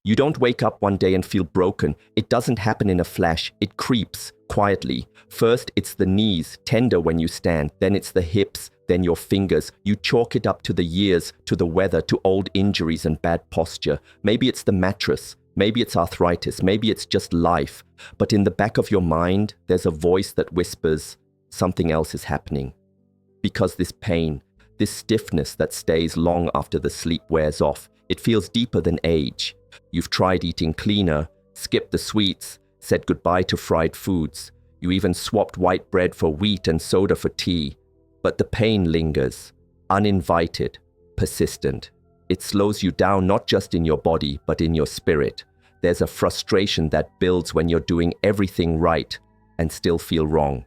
You don't wake up one day and feel broken. It doesn't happen in a flash. It creeps quietly. First, it's the knees, tender when you stand. Then it's the hips, then your fingers. You chalk it up to the years, to the weather, to old injuries and bad posture. Maybe it's the mattress. Maybe it's arthritis. Maybe it's just life. But in the back of your mind, there's a voice that whispers, something else is happening. Because this pain, this stiffness that stays long after the sleep wears off, it feels deeper than age. You've tried eating cleaner, skipped the sweets, said goodbye to fried foods. You even swapped white bread for wheat and soda for tea. But the pain lingers, uninvited, persistent. It slows you down not just in your body, but in your spirit. There's a frustration that builds when you're doing everything right and still feel wrong.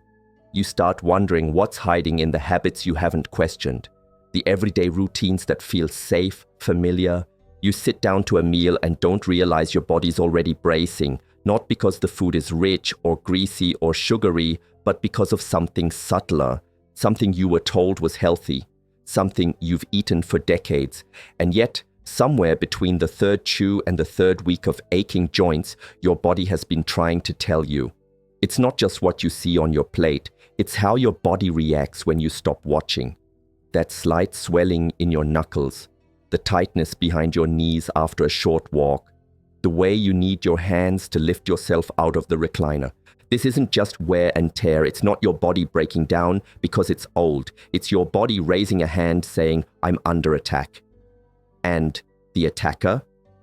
You start wondering what's hiding in the habits you haven't questioned, the everyday routines that feel safe, familiar. You sit down to a meal and don't realize your body's already bracing, not because the food is rich or greasy or sugary, but because of something subtler, something you were told was healthy, something you've eaten for decades. And yet, somewhere between the third chew and the third week of aching joints, your body has been trying to tell you. It's not just what you see on your plate, it's how your body reacts when you stop watching. That slight swelling in your knuckles, the tightness behind your knees after a short walk, the way you need your hands to lift yourself out of the recliner. This isn't just wear and tear. It's not your body breaking down because it's old. It's your body raising a hand saying, I'm under attack. And the attacker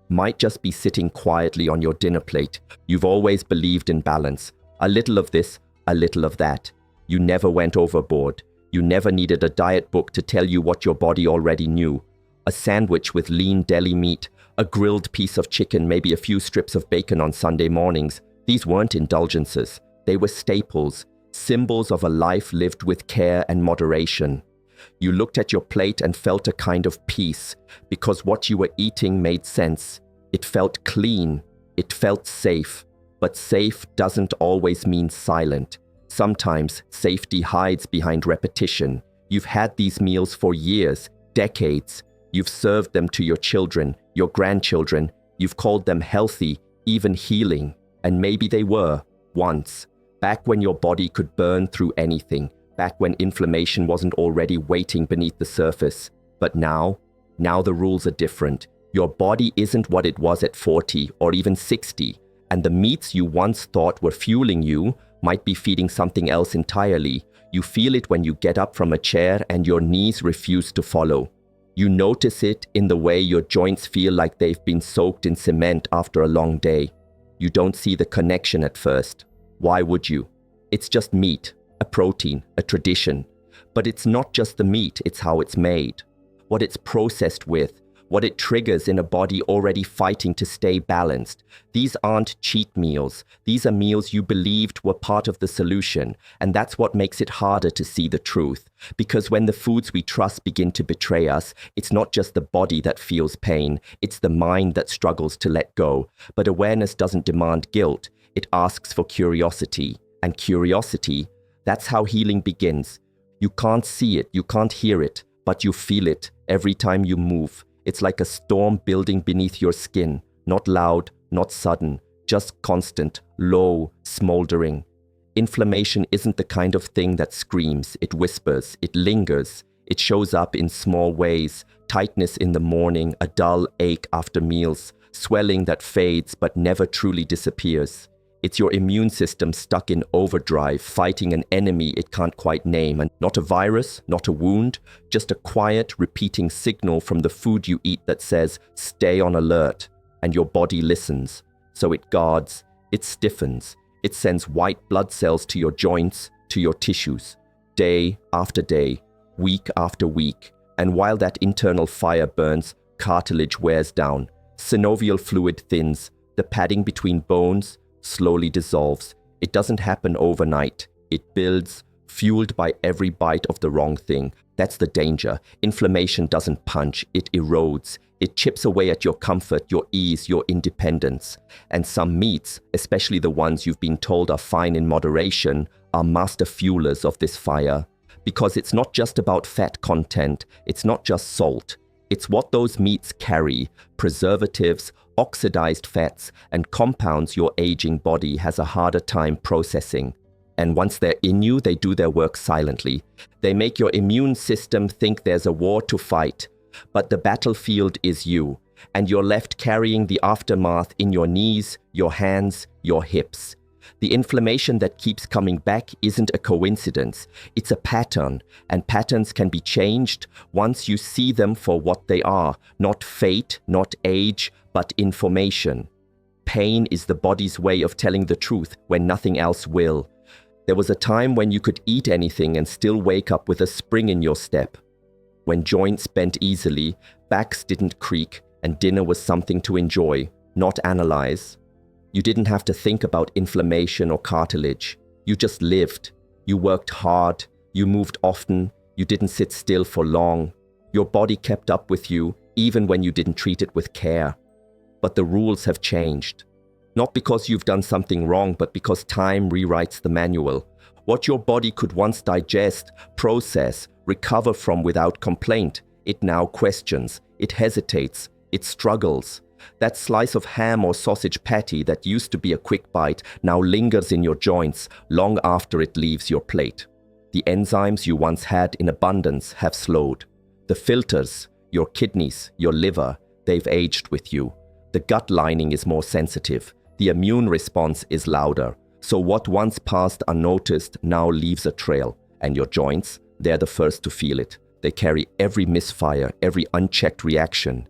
might just be sitting quietly on your dinner plate. You've always believed in balance. A little of this, a little of that. You never went overboard. You never needed a diet book to tell you what your body already knew. A sandwich with lean deli meat, a grilled piece of chicken, maybe a few strips of bacon on Sunday mornings. These weren't indulgences. They were staples, symbols of a life lived with care and moderation. You looked at your plate and felt a kind of peace because what you were eating made sense. It felt clean. It felt safe. But safe doesn't always mean silent. Sometimes safety hides behind repetition. You've had these meals for years, decades. You've served them to your children, your grandchildren. You've called them healthy, even healing. And maybe they were, once. Back when your body could burn through anything. Back when inflammation wasn't already waiting beneath the surface. But now the rules are different. Your body isn't what it was at 40 or even 60. And the meats you once thought were fueling you might be feeding something else entirely. You feel it when you get up from a chair and your knees refuse to follow. You notice it in the way your joints feel like they've been soaked in cement after a long day. You don't see the connection at first. Why would you? It's just meat, a protein, a tradition. But it's not just the meat, it's how it's made. What it's processed with, what it triggers in a body already fighting to stay balanced. These aren't cheat meals. These are meals you believed were part of the solution. And that's what makes it harder to see the truth. Because when the foods we trust begin to betray us, it's not just the body that feels pain. It's the mind that struggles to let go. But awareness doesn't demand guilt. It asks for curiosity. And curiosity, that's how healing begins. You can't see it, you can't hear it, but you feel it every time you move. It's like a storm building beneath your skin, not loud, not sudden, just constant, low, smoldering. Inflammation isn't the kind of thing that screams, it whispers, it lingers. It shows up in small ways, tightness in the morning, a dull ache after meals, swelling that fades but never truly disappears. It's your immune system stuck in overdrive, fighting an enemy it can't quite name. And not a virus, not a wound, just a quiet, repeating signal from the food you eat that says, stay on alert. And your body listens. So it guards, it stiffens, it sends white blood cells to your joints, to your tissues, day after day, week after week. And while that internal fire burns, cartilage wears down, synovial fluid thins, the padding between bones slowly dissolves. It doesn't happen overnight. It builds, fueled by every bite of the wrong thing. That's the danger. Inflammation doesn't punch, it erodes. It chips away at your comfort, your ease, your independence. And some meats, especially the ones you've been told are fine in moderation, are master fuelers of this fire. Because it's not just about fat content, it's not just salt. It's what those meats carry: preservatives, oxidized fats, and compounds your aging body has a harder time processing. And once they're in you, they do their work silently. They make your immune system think there's a war to fight, but the battlefield is you, and you're left carrying the aftermath in your knees, your hands, your hips. The inflammation that keeps coming back isn't a coincidence, it's a pattern, and patterns can be changed once you see them for what they are, not fate, not age, but information. Pain is the body's way of telling the truth when nothing else will. There was a time when you could eat anything and still wake up with a spring in your step. When joints bent easily, backs didn't creak, and dinner was something to enjoy, not analyze. You didn't have to think about inflammation or cartilage. You just lived. You worked hard. You moved often. You didn't sit still for long. Your body kept up with you, even when you didn't treat it with care. But the rules have changed. Not because you've done something wrong, but because time rewrites the manual. What your body could once digest, process, recover from without complaint, it now questions, it hesitates, it struggles. That slice of ham or sausage patty that used to be a quick bite now lingers in your joints long after it leaves your plate. The enzymes you once had in abundance have slowed. The filters, your kidneys, your liver, they've aged with you. The gut lining is more sensitive. The immune response is louder. So what once passed unnoticed now leaves a trail. And your joints, they're the first to feel it. They carry every misfire, every unchecked reaction.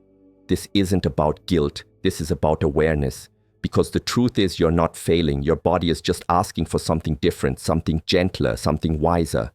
This isn't about guilt. This is about awareness. Because the truth is you're not failing. Your body is just asking for something different, something gentler, something wiser.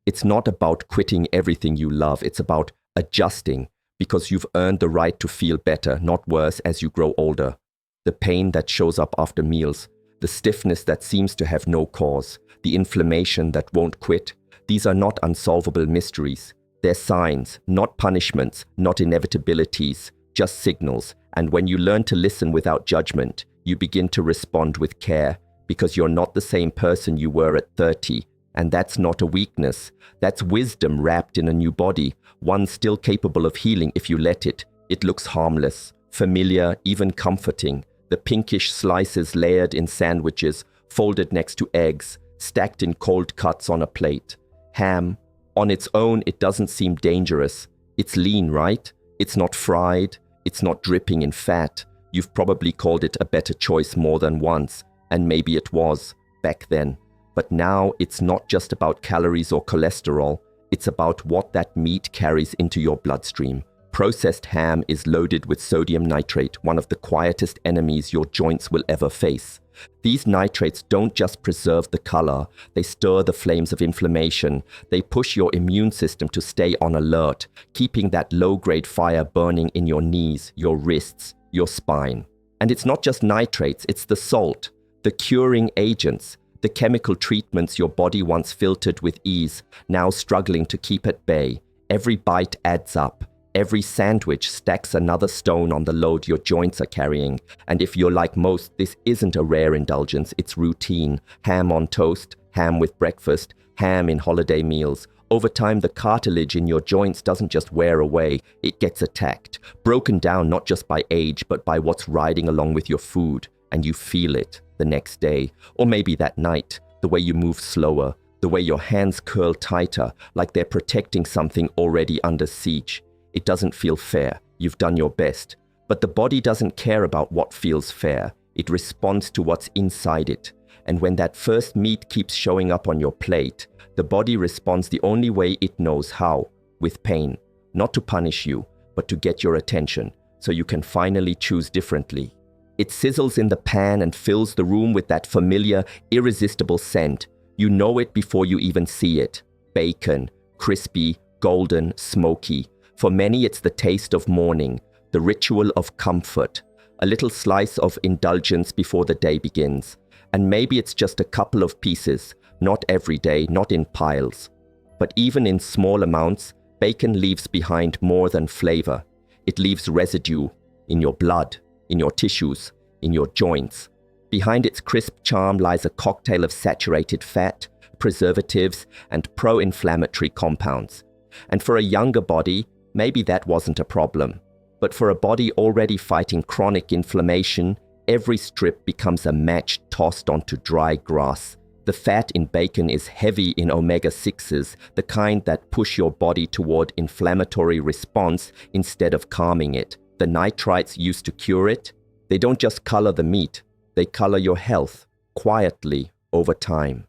It's not about quitting everything you love. It's about adjusting because you've earned the right to feel better, not worse as you grow older. The pain that shows up after meals, the stiffness that seems to have no cause, the inflammation that won't quit, these are not unsolvable mysteries. They're signs, not punishments, not inevitabilities, just signals. And when you learn to listen without judgment, you begin to respond with care because you're not the same person you were at 30. And that's not a weakness. That's wisdom wrapped in a new body, one still capable of healing if you let it. It looks harmless, familiar, even comforting. The pinkish slices layered in sandwiches, folded next to eggs, stacked in cold cuts on a plate. Ham. On its own, it doesn't seem dangerous. It's lean, right? It's not fried. It's not dripping in fat. You've probably called it a better choice more than once, and maybe it was, back then. But now it's not just about calories or cholesterol. It's about what that meat carries into your bloodstream. Processed ham is loaded with sodium nitrate, one of the quietest enemies your joints will ever face. These nitrates don't just preserve the color, they stir the flames of inflammation. They push your immune system to stay on alert, keeping that low-grade fire burning in your knees, your wrists, your spine. And it's not just nitrates, it's the salt, the curing agents, the chemical treatments your body once filtered with ease, now struggling to keep at bay. Every bite adds up. Every sandwich stacks another stone on the load your joints are carrying. And if you're like most, this isn't a rare indulgence, it's routine. Ham on toast, ham with breakfast, ham in holiday meals. Over time, the cartilage in your joints doesn't just wear away, it gets attacked. Broken down not just by age, but by what's riding along with your food. And you feel it the next day, or maybe that night, the way you move slower, the way your hands curl tighter, like they're protecting something already under siege. It doesn't feel fair. You've done your best. But the body doesn't care about what feels fair. It responds to what's inside it. And when that first meat keeps showing up on your plate, the body responds the only way it knows how, with pain. Not to punish you, but to get your attention, so you can finally choose differently. It sizzles in the pan and fills the room with that familiar, irresistible scent. You know it before you even see it. Bacon, crispy, golden, smoky. For many, it's the taste of morning, the ritual of comfort, a little slice of indulgence before the day begins. And maybe it's just a couple of pieces, not every day, not in piles. But even in small amounts, bacon leaves behind more than flavor. It leaves residue in your blood, in your tissues, in your joints. Behind its crisp charm lies a cocktail of saturated fat, preservatives, and pro-inflammatory compounds. And for a younger body, maybe that wasn't a problem. But for a body already fighting chronic inflammation, every strip becomes a match tossed onto dry grass. The fat in bacon is heavy in omega-6s, the kind that push your body toward inflammatory response instead of calming it. The nitrites used to cure it. They don't just color the meat, they color your health, quietly, over time.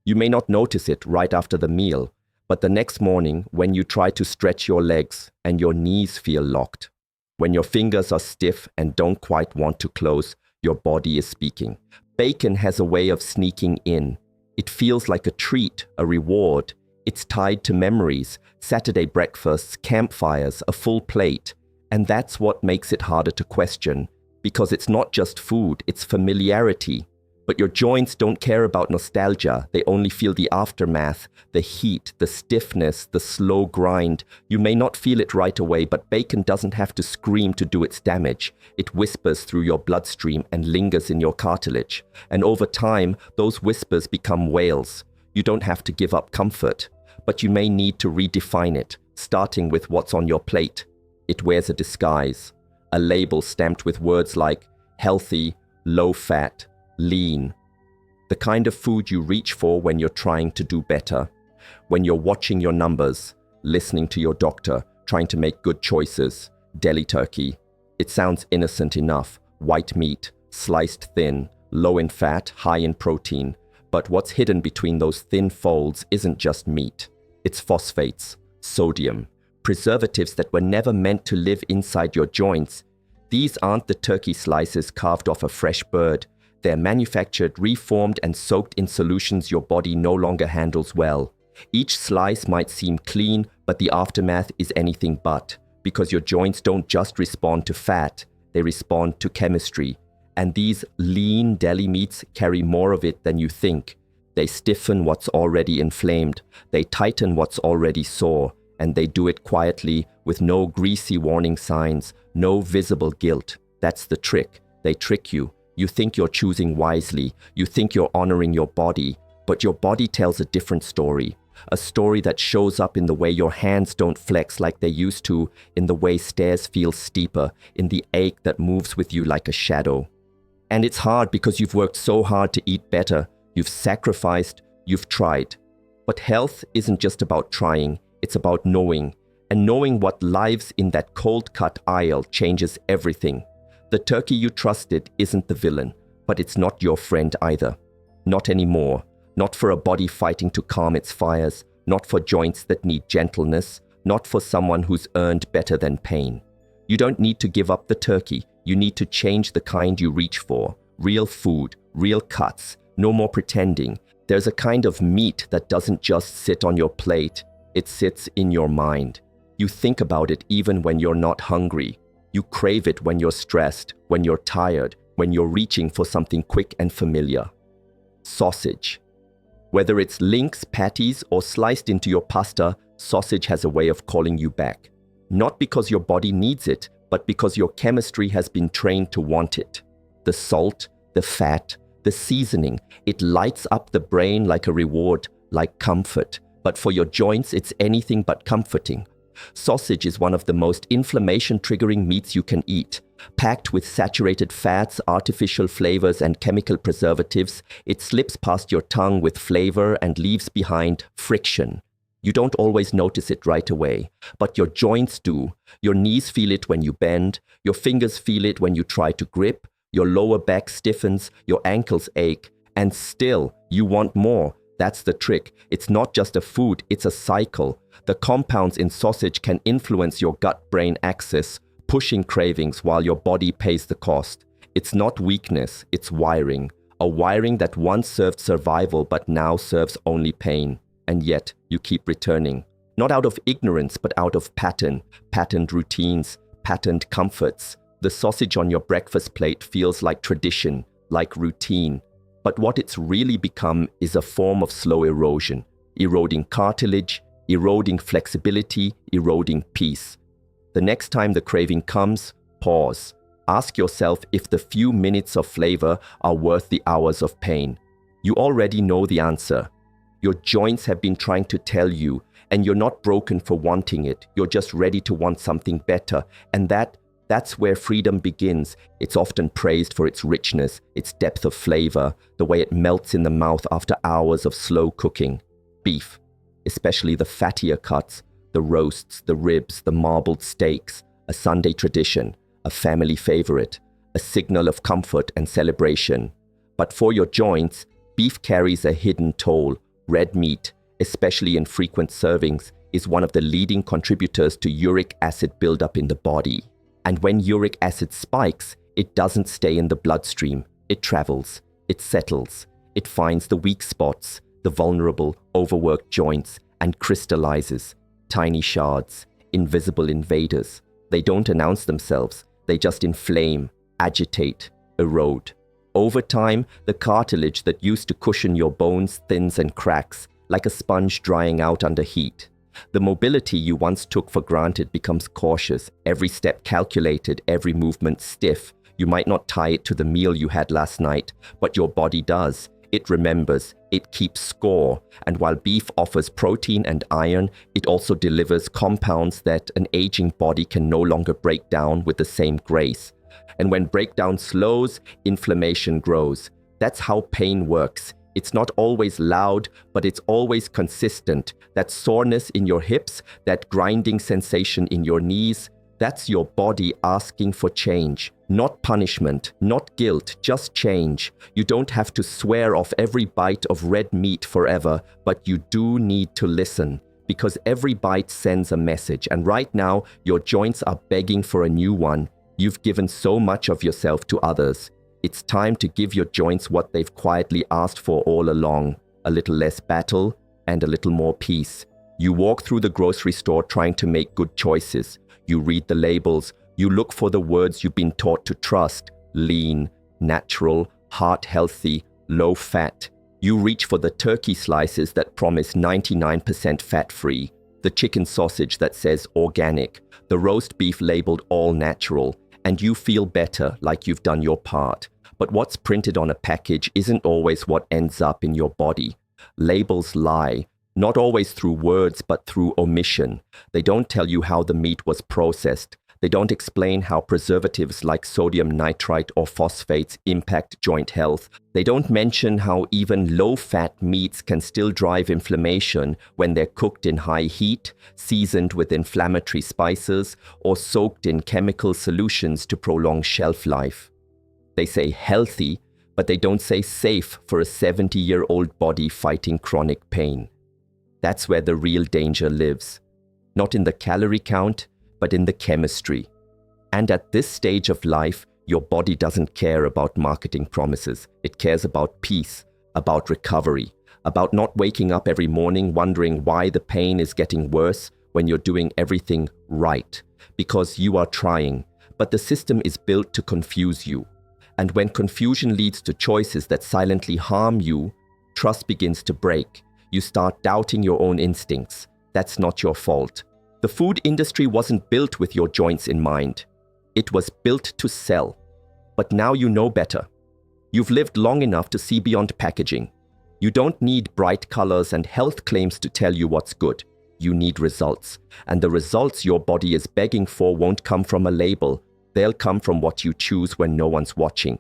You may not notice it right after the meal, but the next morning when you try to stretch your legs and your knees feel locked, when your fingers are stiff and don't quite want to close, your body is speaking. Bacon has a way of sneaking in. It feels like a treat, a reward. It's tied to memories, Saturday breakfasts, campfires, a full plate. And that's what makes it harder to question, because it's not just food, it's familiarity. But your joints don't care about nostalgia, they only feel the aftermath, the heat, the stiffness, the slow grind. You may not feel it right away, but bacon doesn't have to scream to do its damage. It whispers through your bloodstream and lingers in your cartilage. And over time, those whispers become wails. You don't have to give up comfort, but you may need to redefine it, starting with what's on your plate. It wears a disguise, a label stamped with words like healthy, low fat, lean. The kind of food you reach for when you're trying to do better, when you're watching your numbers, listening to your doctor, trying to make good choices. Deli turkey. It sounds innocent enough. White meat, sliced thin, low in fat, high in protein. But what's hidden between those thin folds isn't just meat. It's phosphates, sodium, preservatives that were never meant to live inside your joints. These aren't the turkey slices carved off a fresh bird. They're manufactured, reformed, and soaked in solutions your body no longer handles well. Each slice might seem clean, but the aftermath is anything but, because your joints don't just respond to fat, they respond to chemistry. And these lean deli meats carry more of it than you think. They stiffen what's already inflamed, they tighten what's already sore, and they do it quietly with no greasy warning signs, no visible guilt. That's the trick. They trick you. You think you're choosing wisely, you think you're honoring your body, but your body tells a different story. A story that shows up in the way your hands don't flex like they used to, in the way stairs feel steeper, in the ache that moves with you like a shadow. And it's hard because you've worked so hard to eat better, you've sacrificed, you've tried. But health isn't just about trying, it's about knowing. And knowing what lives in that cold-cut aisle changes everything. The turkey you trusted isn't the villain, but it's not your friend either. Not anymore. Not for a body fighting to calm its fires, not for joints that need gentleness, not for someone who's earned better than pain. You don't need to give up the turkey, you need to change the kind you reach for. Real food, real cuts, no more pretending. There's a kind of meat that doesn't just sit on your plate, it sits in your mind. You think about it even when you're not hungry. You crave it when you're stressed, when you're tired, when you're reaching for something quick and familiar. Sausage. Whether it's links, patties, or sliced into your pasta, sausage has a way of calling you back. Not because your body needs it, but because your chemistry has been trained to want it. The salt, the fat, the seasoning, it lights up the brain like a reward, like comfort. But for your joints, it's anything but comforting. Sausage is one of the most inflammation-triggering meats you can eat. Packed with saturated fats, artificial flavors, and chemical preservatives, it slips past your tongue with flavor and leaves behind friction. You don't always notice it right away, but your joints do. Your knees feel it when you bend, your fingers feel it when you try to grip, your lower back stiffens, your ankles ache, and still, you want more. That's the trick. It's not just a food, it's a cycle. The compounds in sausage can influence your gut-brain axis, pushing cravings while your body pays the cost. It's not weakness, it's wiring. A wiring that once served survival but now serves only pain. And yet, you keep returning. Not out of ignorance, but out of pattern. Patterned routines, patterned comforts. The sausage on your breakfast plate feels like tradition, like routine. But what it's really become is a form of slow erosion, eroding cartilage, eroding flexibility, eroding peace. The next time the craving comes, pause. Ask yourself if the few minutes of flavor are worth the hours of pain. You already know the answer. Your joints have been trying to tell you, and you're not broken for wanting it. You're just ready to want something better, and that That's where freedom begins. It's often praised for its richness, its depth of flavor, the way it melts in the mouth after hours of slow cooking. Beef, especially the fattier cuts, the roasts, the ribs, the marbled steaks, a Sunday tradition, a family favorite, a signal of comfort and celebration. But for your joints, beef carries a hidden toll. Red meat, especially in frequent servings, is one of the leading contributors to uric acid buildup in the body. And when uric acid spikes, it doesn't stay in the bloodstream. It travels, it settles, it finds the weak spots, the vulnerable, overworked joints, and crystallizes. Tiny shards, invisible invaders. They don't announce themselves, they just inflame, agitate, erode. Over time, the cartilage that used to cushion your bones thins and cracks, like a sponge drying out under heat. The mobility you once took for granted becomes cautious, every step calculated, every movement stiff. You might not tie it to the meal you had last night, but your body does. It remembers, it keeps score, and while beef offers protein and iron, it also delivers compounds that an aging body can no longer break down with the same grace. And when breakdown slows, inflammation grows. That's how pain works. It's not always loud, but it's always consistent. That soreness in your hips, that grinding sensation in your knees, that's your body asking for change. Not punishment, not guilt, just change. You don't have to swear off every bite of red meat forever, but you do need to listen. Because every bite sends a message, and right now, your joints are begging for a new one. You've given so much of yourself to others. It's time to give your joints what they've quietly asked for all along. A little less battle and a little more peace. You walk through the grocery store trying to make good choices. You read the labels. You look for the words you've been taught to trust. Lean, natural, heart healthy, low fat. You reach for the turkey slices that promise 99% fat-free. The chicken sausage that says organic. The roast beef labeled all natural. And you feel better, like you've done your part. But what's printed on a package isn't always what ends up in your body. Labels lie, not always through words, but through omission. They don't tell you how the meat was processed. They don't explain how preservatives like sodium nitrite or phosphates impact joint health. They don't mention how even low-fat meats can still drive inflammation when they're cooked in high heat, seasoned with inflammatory spices, or soaked in chemical solutions to prolong shelf life. They say healthy, but they don't say safe for a 70-year-old body fighting chronic pain. That's where the real danger lives. Not in the calorie count, but in the chemistry. And at this stage of life, your body doesn't care about marketing promises. It cares about peace, about recovery, about not waking up every morning wondering why the pain is getting worse when you're doing everything right. Because you are trying, but the system is built to confuse you. And when confusion leads to choices that silently harm you, trust begins to break. You start doubting your own instincts. That's not your fault. The food industry wasn't built with your joints in mind. It was built to sell. But now you know better. You've lived long enough to see beyond packaging. You don't need bright colors and health claims to tell you what's good. You need results. And the results your body is begging for won't come from a label. They'll come from what you choose when no one's watching.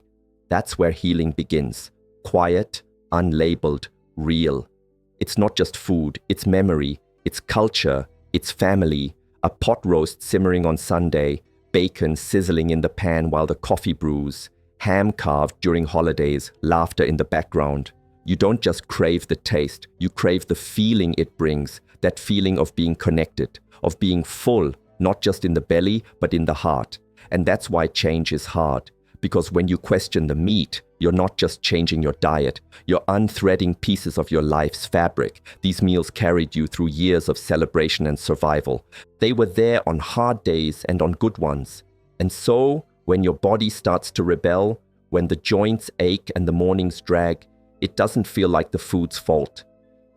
That's where healing begins. Quiet, unlabeled, real. It's not just food, it's memory, it's culture, it's family, a pot roast simmering on Sunday, bacon sizzling in the pan while the coffee brews, ham carved during holidays, laughter in the background. You don't just crave the taste, you crave the feeling it brings, that feeling of being connected, of being full, not just in the belly, but in the heart. And that's why change is hard. Because when you question the meat, you're not just changing your diet, you're unthreading pieces of your life's fabric. These meals carried you through years of celebration and survival. They were there on hard days and on good ones. And so, when your body starts to rebel, when the joints ache and the mornings drag, it doesn't feel like the food's fault.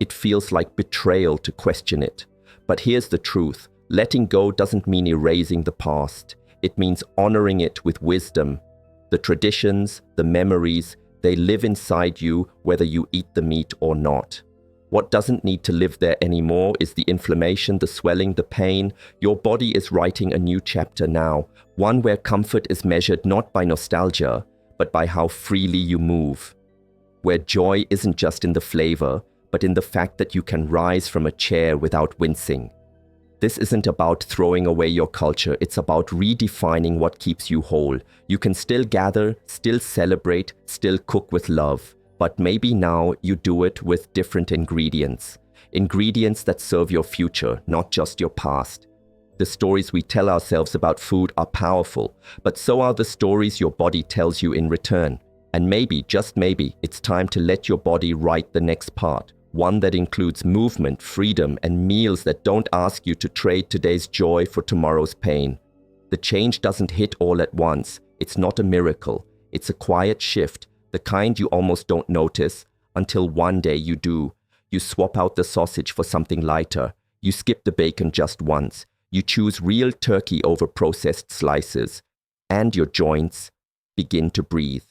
It feels like betrayal to question it. But here's the truth. Letting go doesn't mean erasing the past. It means honoring it with wisdom. The traditions, the memories, they live inside you whether you eat the meat or not. What doesn't need to live there anymore is the inflammation, the swelling, the pain. Your body is writing a new chapter now, one where comfort is measured not by nostalgia, but by how freely you move. Where joy isn't just in the flavor, but in the fact that you can rise from a chair without wincing. This isn't about throwing away your culture, it's about redefining what keeps you whole. You can still gather, still celebrate, still cook with love. But maybe now you do it with different ingredients. Ingredients that serve your future, not just your past. The stories we tell ourselves about food are powerful, but so are the stories your body tells you in return. And maybe, just maybe, it's time to let your body write the next part. One that includes movement, freedom, and meals that don't ask you to trade today's joy for tomorrow's pain. The change doesn't hit all at once. It's not a miracle. It's a quiet shift. The kind you almost don't notice until one day you do. You swap out the sausage for something lighter. You skip the bacon just once. You choose real turkey over processed slices. And your joints begin to breathe.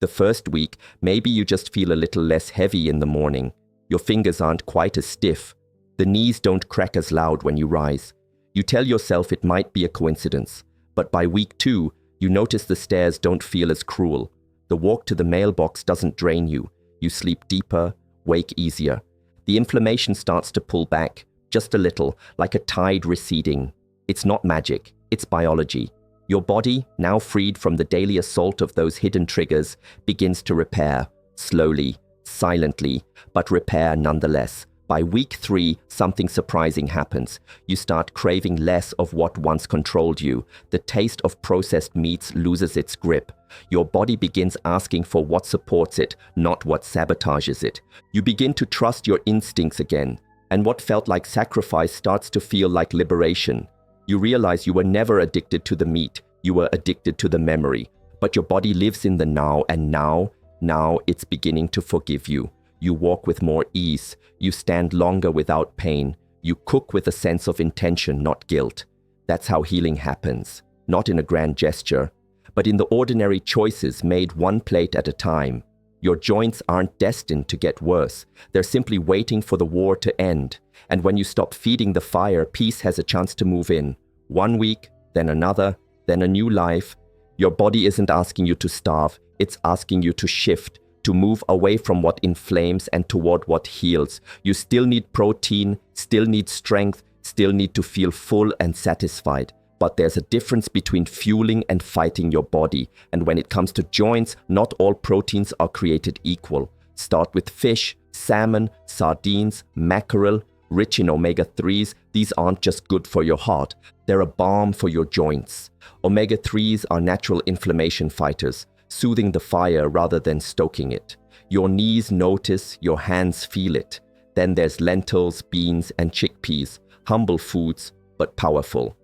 The first week, maybe you just feel a little less heavy in the morning. Your fingers aren't quite as stiff. The knees don't crack as loud when you rise. You tell yourself it might be a coincidence. But by week 2, you notice the stairs don't feel as cruel. The walk to the mailbox doesn't drain you. You sleep deeper, wake easier. The inflammation starts to pull back, just a little, like a tide receding. It's not magic, it's biology. Your body, now freed from the daily assault of those hidden triggers, begins to repair, slowly, silently, but repair nonetheless. By week 3, something surprising happens. You start craving less of what once controlled you. The taste of processed meats loses its grip. Your body begins asking for what supports it, not what sabotages it. You begin to trust your instincts again, and what felt like sacrifice starts to feel like liberation. You realize you were never addicted to the meat, you were addicted to the memory. But your body lives in the now, and now it's beginning to forgive you. You walk with more ease. You stand longer without pain. You cook with a sense of intention, not guilt. That's how healing happens. Not in a grand gesture, but in the ordinary choices made one plate at a time. Your joints aren't destined to get worse. They're simply waiting for the war to end. And when you stop feeding the fire, peace has a chance to move in. 1 week, then another, then a new life. Your body isn't asking you to starve. It's asking you to shift, to move away from what inflames and toward what heals. You still need protein, still need strength, still need to feel full and satisfied. But there's a difference between fueling and fighting your body. And when it comes to joints, not all proteins are created equal. Start with fish, salmon, sardines, mackerel, rich in omega-3s. These aren't just good for your heart. They're a balm for your joints. Omega-3s are natural inflammation fighters, soothing the fire rather than stoking it. Your knees notice, your hands feel it. Then there's lentils, beans, and chickpeas, humble foods, but powerful.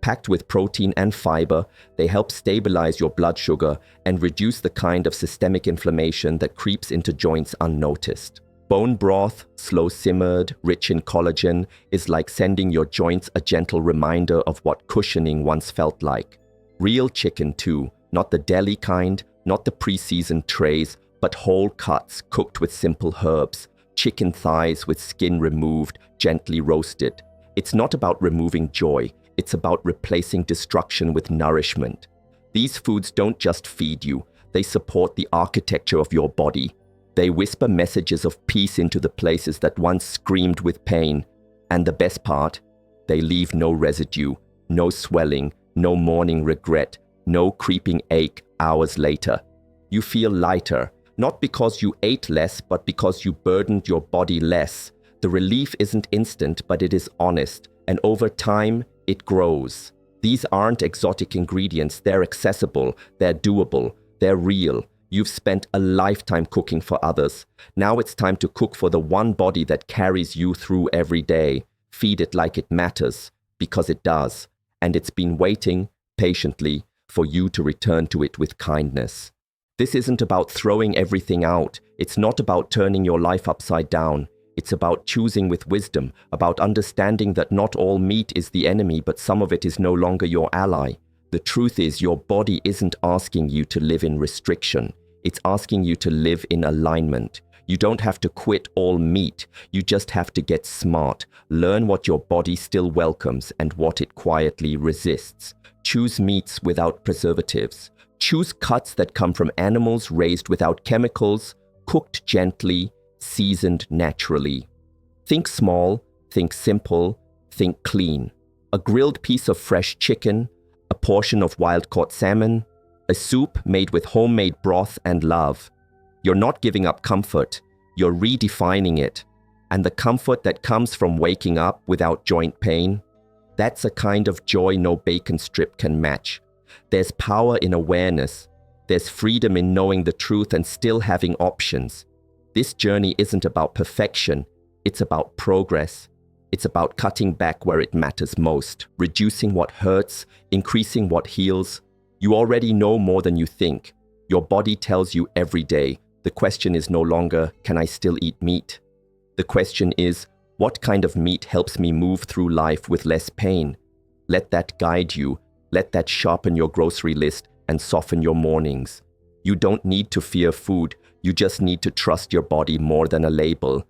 Packed with protein and fiber, they help stabilize your blood sugar and reduce the kind of systemic inflammation that creeps into joints unnoticed. Bone broth, slow simmered, rich in collagen, is like sending your joints a gentle reminder of what cushioning once felt like. Real chicken too, not the deli kind, not the pre-seasoned trays, but whole cuts cooked with simple herbs. Chicken thighs with skin removed, gently roasted. It's not about removing joy. It's about replacing destruction with nourishment. These foods don't just feed you, they support the architecture of your body. They whisper messages of peace into the places that once screamed with pain. And the best part, they leave no residue, no swelling, no morning regret, no creeping ache hours later. You feel lighter, not because you ate less, but because you burdened your body less. The relief isn't instant, but it is honest, and over time, it grows. These aren't exotic ingredients, they're accessible, they're doable, they're real. You've spent a lifetime cooking for others. Now it's time to cook for the one body that carries you through every day. Feed it like it matters, because it does. And it's been waiting, patiently, for you to return to it with kindness. This isn't about throwing everything out. It's not about turning your life upside down. It's about choosing with wisdom, about understanding that not all meat is the enemy, but some of it is no longer your ally. The truth is, your body isn't asking you to live in restriction. It's asking you to live in alignment. You don't have to quit all meat. You just have to get smart. Learn what your body still welcomes and what it quietly resists. Choose meats without preservatives. Choose cuts that come from animals raised without chemicals, cooked gently, seasoned naturally. Think small, think simple, think clean. A grilled piece of fresh chicken, a portion of wild-caught salmon, a soup made with homemade broth and love. You're not giving up comfort, you're redefining it. And the comfort that comes from waking up without joint pain, that's a kind of joy no bacon strip can match. There's power in awareness. There's freedom in knowing the truth and still having options. This journey isn't about perfection, it's about progress. It's about cutting back where it matters most, reducing what hurts, increasing what heals. You already know more than you think. Your body tells you every day. The question is no longer, can I still eat meat? The question is, what kind of meat helps me move through life with less pain? Let that guide you. Let that sharpen your grocery list and soften your mornings. You don't need to fear food. You just need to trust your body more than a label.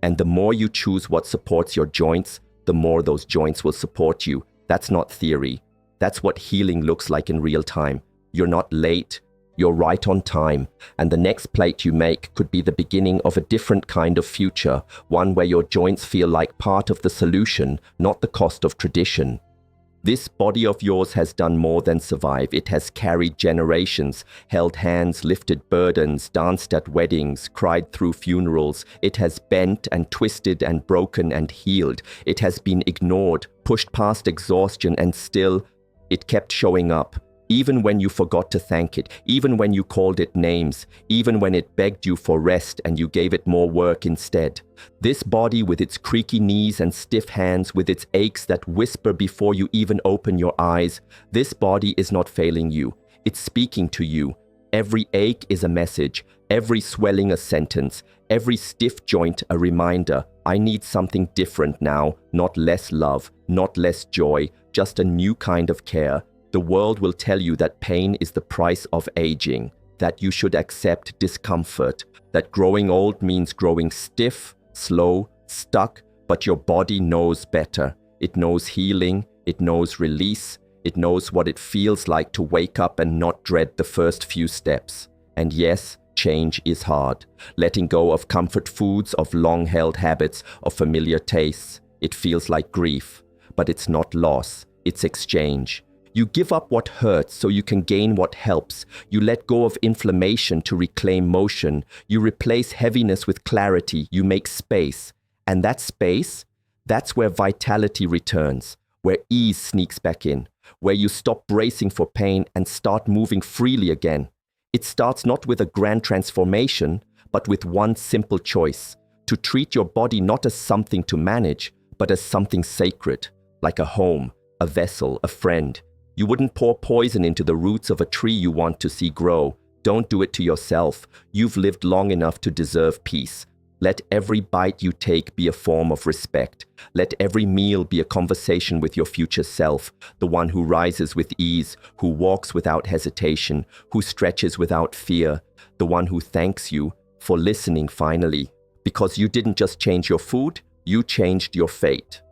And the more you choose what supports your joints, the more those joints will support you. That's not theory. That's what healing looks like in real time. You're not late. You're right on time, and the next plate you make could be the beginning of a different kind of future, one where your joints feel like part of the solution, not the cost of tradition. This body of yours has done more than survive. It has carried generations, held hands, lifted burdens, danced at weddings, cried through funerals. It has bent and twisted and broken and healed. It has been ignored, pushed past exhaustion, and still, it kept showing up. Even when you forgot to thank it, even when you called it names, even when it begged you for rest and you gave it more work instead. This body with its creaky knees and stiff hands, with its aches that whisper before you even open your eyes, this body is not failing you. It's speaking to you. Every ache is a message, every swelling a sentence, every stiff joint a reminder. I need something different now, not less love, not less joy, just a new kind of care. The world will tell you that pain is the price of aging, that you should accept discomfort, that growing old means growing stiff, slow, stuck, but your body knows better. It knows healing, it knows release, it knows what it feels like to wake up and not dread the first few steps. And yes, change is hard. Letting go of comfort foods, of long-held habits, of familiar tastes. It feels like grief, but it's not loss, it's exchange. You give up what hurts so you can gain what helps. You let go of inflammation to reclaim motion. You replace heaviness with clarity. You make space. And that space, that's where vitality returns, where ease sneaks back in, where you stop bracing for pain and start moving freely again. It starts not with a grand transformation, but with one simple choice: to treat your body not as something to manage, but as something sacred, like a home, a vessel, a friend. You wouldn't pour poison into the roots of a tree you want to see grow. Don't do it to yourself. You've lived long enough to deserve peace. Let every bite you take be a form of respect. Let every meal be a conversation with your future self, the one who rises with ease, who walks without hesitation, who stretches without fear, the one who thanks you for listening finally. Because you didn't just change your food, you changed your fate.